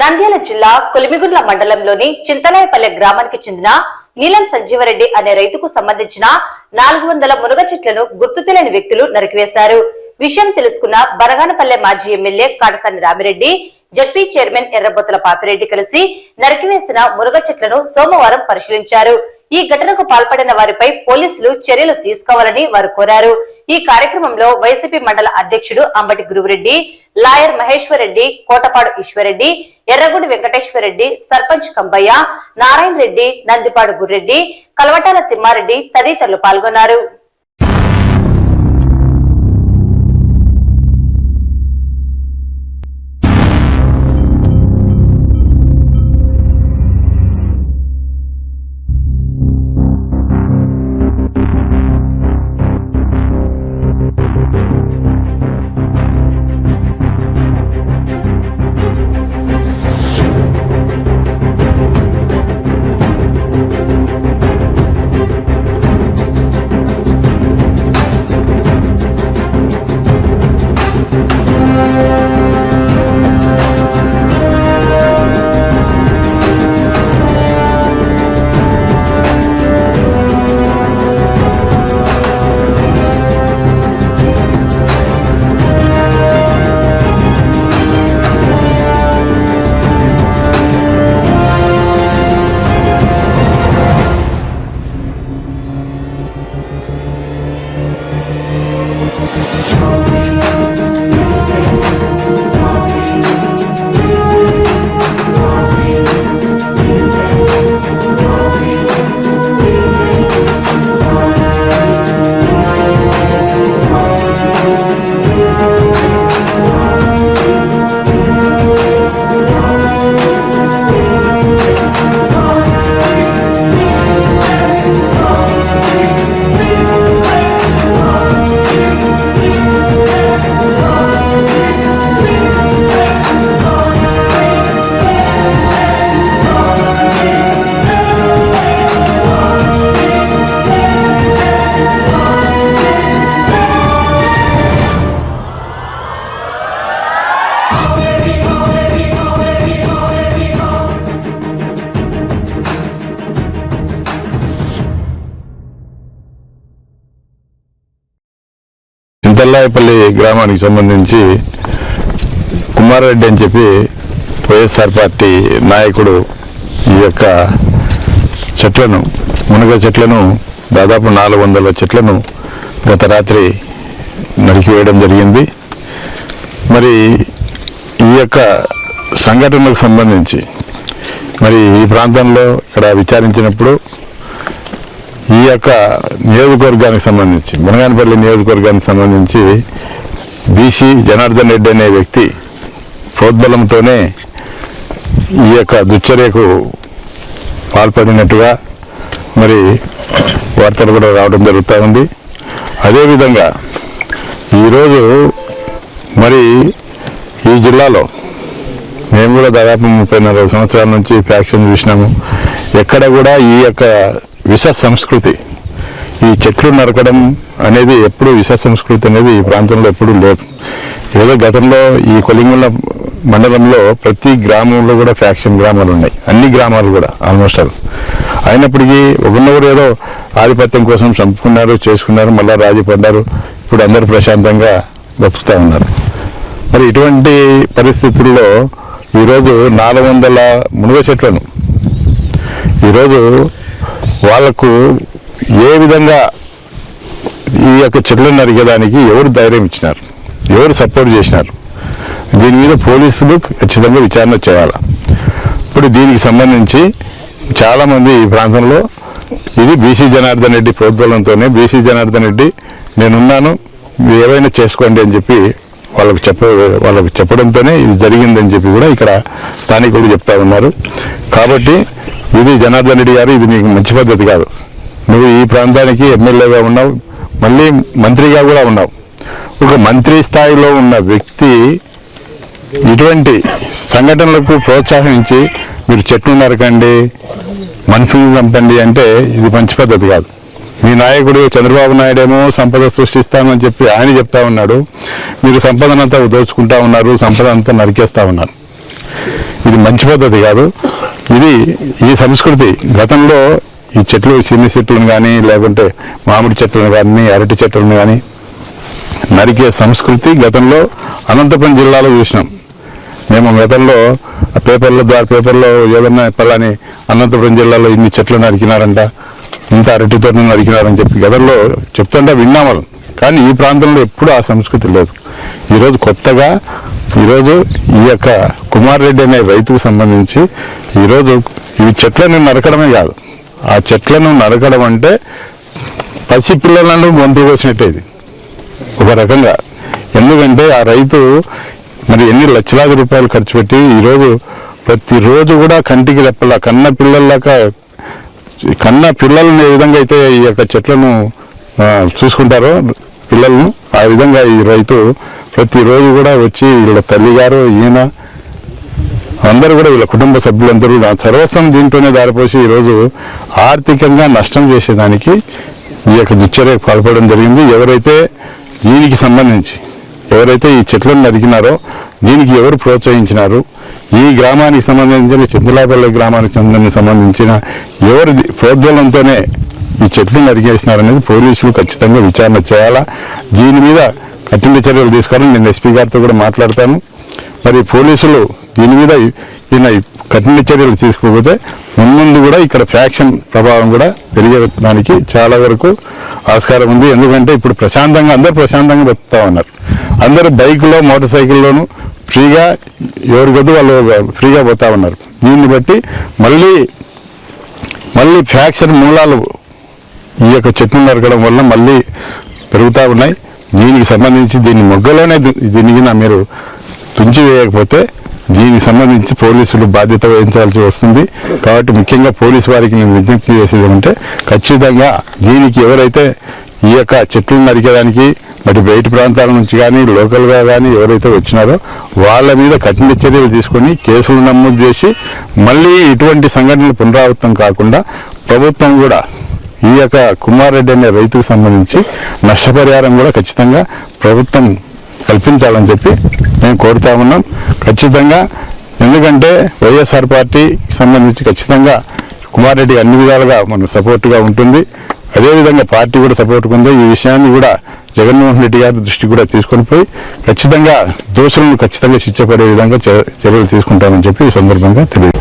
నంద్యాల జిల్లా కొలిమిగుండ్ల మండలంలోని చింతలాయపల్లె గ్రామానికి చెందిన నీలం సంజీవరెడ్డి అనే రైతుకు సంబంధించిన 400 మునగ చెట్లను గుర్తు తెలియని వ్యక్తులు నరికివేశారు. విషయం తెలుసుకున్న బరగానపల్లె మాజీ MLA Katasani Ramireddy, ZP chairman Errabothula Papireddy కలిసి నరికివేసిన మునగ చెట్లను సోమవారం పరిశీలించారు. ఈ ఘటనకు పాల్పడిన వారిపై పోలీసులు చర్యలు తీసుకోవాలని వారు కోరారు. ఈ కార్యక్రమంలో వైసీపీ మండల అధ్యక్షుడు అంబటి గురువరెడ్డి, లాయర్ మహేశ్వర్ రెడ్డి, కోటపాడు ఈశ్వరెడ్డి, ఎర్రగుడి వెంకటేశ్వరరెడ్డి, సర్పంచ్ కంబయ్య, నారాయణ రెడ్డి, నందిపాడు గుర్రెడ్డి, కలవటాల తిమ్మారెడ్డి తదితరులు పాల్గొన్నారు. చింతలాయపల్లి గ్రామానికి సంబంధించి కుమారెడ్డి అని చెప్పి వైఎస్ఆర్ పార్టీ నాయకుడు ఈ యొక్క చెట్లను, మునగ చెట్లను, దాదాపు 400 చెట్లను గత రాత్రి నరికివేయడం జరిగింది. మరి ఈ యొక్క సంఘటనకు సంబంధించి మరి ఈ ప్రాంతంలో ఇక్కడ విచారించినప్పుడు ఈ యొక్క నియోజకవర్గానికి సంబంధించి, మునగానపల్లి నియోజకవర్గానికి సంబంధించి బీసీ జనార్దన్ రెడ్డి అనే వ్యక్తి ప్రోద్బలంతోనే ఈ యొక్క దుశ్చర్యకు పాల్పడినట్టుగా మరి వార్తలు కూడా రావడం జరుగుతూ ఉంది. అదేవిధంగా ఈరోజు మరి ఈ జిల్లాలో మేము కూడా దాదాపు 34 సంవత్సరాల నుంచి ఫ్యాక్షన్ చూసినాము. ఎక్కడ కూడా ఈ యొక్క విష సంస్కృతి, ఈ చెట్లు నరకడం అనేది ఎప్పుడు విష సంస్కృతి అనేది ఈ ప్రాంతంలో ఎప్పుడూ లేదు. ఏదో గతంలో ఈ కొలింగుల మండలంలో ప్రతి గ్రామంలో కూడా ఫ్యాక్షన్ గ్రామాలు ఉన్నాయి, అన్ని గ్రామాలు కూడా ఆల్మోస్ట్ ఆల్. అయినప్పటికీ ఒకరినొకరు ఏదో ఆధిపత్యం కోసం చంపుకున్నారు, చేసుకున్నారు, మళ్ళీ రాజీ పడ్డారు. ఇప్పుడు అందరూ ప్రశాంతంగా బతుకుతూ ఉన్నారు. మరి ఇటువంటి పరిస్థితుల్లో ఈరోజు 400 మునగ చెట్లను ఈరోజు వాళ్లకు ఏ విధంగా ఈ యొక్క చెట్లను నరికేదానికి ఎవరు ధైర్యం ఇచ్చినారు, ఎవరు సపోర్ట్ చేసినారు, దీని మీద పోలీసులు ఖచ్చితంగా విచారణ చేయాలి. ఇప్పుడు దీనికి సంబంధించి చాలామంది ఈ ప్రాంతంలో ఇది బీసీ జనార్దన్ రెడ్డి ప్రోద్బలంతోనే, బీసీ జనార్దన్ రెడ్డి నేనున్నాను, మీరు ఏవైనా చేసుకోండి అని చెప్పి వాళ్ళకు చెప్పడంతోనే ఇది జరిగిందని చెప్పి కూడా ఇక్కడ స్థానికులు చెప్తా ఉన్నారు. కాబట్టి ఇది జనార్దన్ రెడ్డి గారు, ఇది మీకు మంచి పద్ధతి కాదు. నువ్వు ఈ ప్రాంతానికి ఎమ్మెల్యేగా ఉన్నావు, మళ్ళీ మంత్రిగా కూడా ఉన్నావు. ఒక మంత్రి స్థాయిలో ఉన్న వ్యక్తి ఇటువంటి సంఘటనలకు ప్రోత్సహించి మీరు చెట్లు నరకండి, మనుషులను చంపండి అంటే ఇది మంచి పద్ధతి కాదు. మీ నాయకుడు చంద్రబాబు నాయుడు ఏమో సంపద సృష్టిస్తామని చెప్పి ఆయన చెప్తా ఉన్నాడు, మీరు సంపదనంతా దోచుకుంటా ఉన్నారు, సంపద అంతా నరికేస్తా ఉన్నారు. ఇది మంచి పద్ధతి కాదు. ఈ సంస్కృతి గతంలో ఈ చెట్లు చిన్న చెట్లను కానీ లేకుంటే మామిడి చెట్లను కానీ అరటి చెట్లను కానీ నరికే సంస్కృతి గతంలో అనంతపురం జిల్లాలో చూసినాం. మేము గతంలో పేపర్లో ఏదన్నా పలాని అనంతపురం జిల్లాలో ఇన్ని చెట్లు నరికినారంట, ఇంత అరటి తోటను నరికినారని చెప్పి గతంలో చెప్తుంటే విన్నాం. కానీ ఈ ప్రాంతంలో ఎప్పుడూ ఆ సంస్కృతి లేదు. ఈరోజు కొత్తగా ఈ యొక్క కుమార్ రెడ్డి అనే రైతుకు సంబంధించి ఈరోజు ఈ చెట్లను నరకడమే కాదు, ఆ చెట్లను నరకడం అంటే పసి పిల్లలను గొంతు కోసినట్టే ఇది ఒక రకంగా. ఎందుకంటే ఆ రైతు మరి ఎన్ని లక్షలాది రూపాయలు ఖర్చు పెట్టి ఈరోజు ప్రతిరోజు కూడా కంటికి రెప్పలా కన్న పిల్లలను ఏ విధంగా అయితే ఈ యొక్క చెట్లను చూసుకుంటారో పిల్లలను, ఆ విధంగా ఈ రైతు ప్రతిరోజు కూడా వచ్చి వీళ్ళ తల్లిగారు ఈయన అందరూ కూడా వీళ్ళ కుటుంబ సభ్యులందరూ సర్వస్వం దీంట్లోనే దారిపోసి ఈరోజు ఆర్థికంగా నష్టం చేసేదానికి ఈ యొక్క దుశ్చర్యకు పాల్పడడం జరిగింది. దీనికి సంబంధించి ఎవరైతే ఈ చెట్లను నరికినారో దీనికి ఎవరు ప్రోత్సహించినారు, ఈ గ్రామానికి సంబంధించిన చింతలాపల్లి గ్రామానికి సంబంధించిన ఎవరి ప్రోద్బలంతోనే ఈ చెట్లు నరికేసినారనేది పోలీసులు ఖచ్చితంగా విచారణ చేయాలా. దీని మీద కఠిన చర్యలు తీసుకోవాలని నేను ఎస్పీ గారితో కూడా మాట్లాడతాను. మరి పోలీసులు దీని మీద ఈయన కఠిన చర్యలు తీసుకోకపోతే ముందు కూడా ఇక్కడ ఫ్యాక్షన్ ప్రభావం కూడా పెరిగేదానికి చాలా వరకు ఆస్కారం ఉంది. ఎందుకంటే ఇప్పుడు అందరూ ప్రశాంతంగా బతుకుతా ఉన్నారు. అందరూ బైక్లో మోటార్ సైకిల్లోనూ ఫ్రీగా ఎవరి గదు వాళ్ళు ఫ్రీగా పోతా ఉన్నారు. దీన్ని బట్టి మళ్ళీ ఫ్యాక్షన్ మూలాలు ఈ యొక్క చెట్లు నరకడం వల్ల మళ్ళీ పెరుగుతూ ఉన్నాయి. దీనికి సంబంధించి దీన్ని మొగ్గలోనే దీనికి మీరు తుంచి వేయకపోతే దీనికి సంబంధించి పోలీసులు బాధ్యత వహించాల్సి వస్తుంది. కాబట్టి ముఖ్యంగా పోలీసు వారికి నేను విజ్ఞప్తి చేసేది అంటే ఖచ్చితంగా దీనికి ఎవరైతే ఈ యొక్క చెట్లు నరికేదానికి మరి బయట ప్రాంతాల నుంచి కానీ లోకల్గా కానీ ఎవరైతే వచ్చినారో వాళ్ళ మీద కఠిన చర్యలు తీసుకొని కేసులు నమోదు చేసి మళ్ళీ ఇటువంటి సంఘటనలు పునరావృతం కాకుండా ప్రభుత్వం కూడా ఈ యొక్క కుమార్ రెడ్డి అనే రైతుకు సంబంధించి నష్టపరిహారం కూడా ఖచ్చితంగా ప్రభుత్వం కల్పించాలని చెప్పి మేము కోరుతా ఉన్నాం. ఖచ్చితంగా ఎందుకంటే వైఎస్ఆర్ పార్టీకి సంబంధించి ఖచ్చితంగా కుమార్ రెడ్డి అన్ని విధాలుగా మనకు సపోర్టుగా ఉంటుంది. అదేవిధంగా పార్టీ కూడా సపోర్ట్గా ఉంది. ఈ విషయాన్ని కూడా జగన్మోహన్ రెడ్డి గారి దృష్టికి కూడా తీసుకొని పోయి ఖచ్చితంగా దోషులను ఖచ్చితంగా శిక్ష పడే విధంగా చర్యలు తీసుకుంటామని చెప్పి ఈ సందర్భంగా తెలియదు.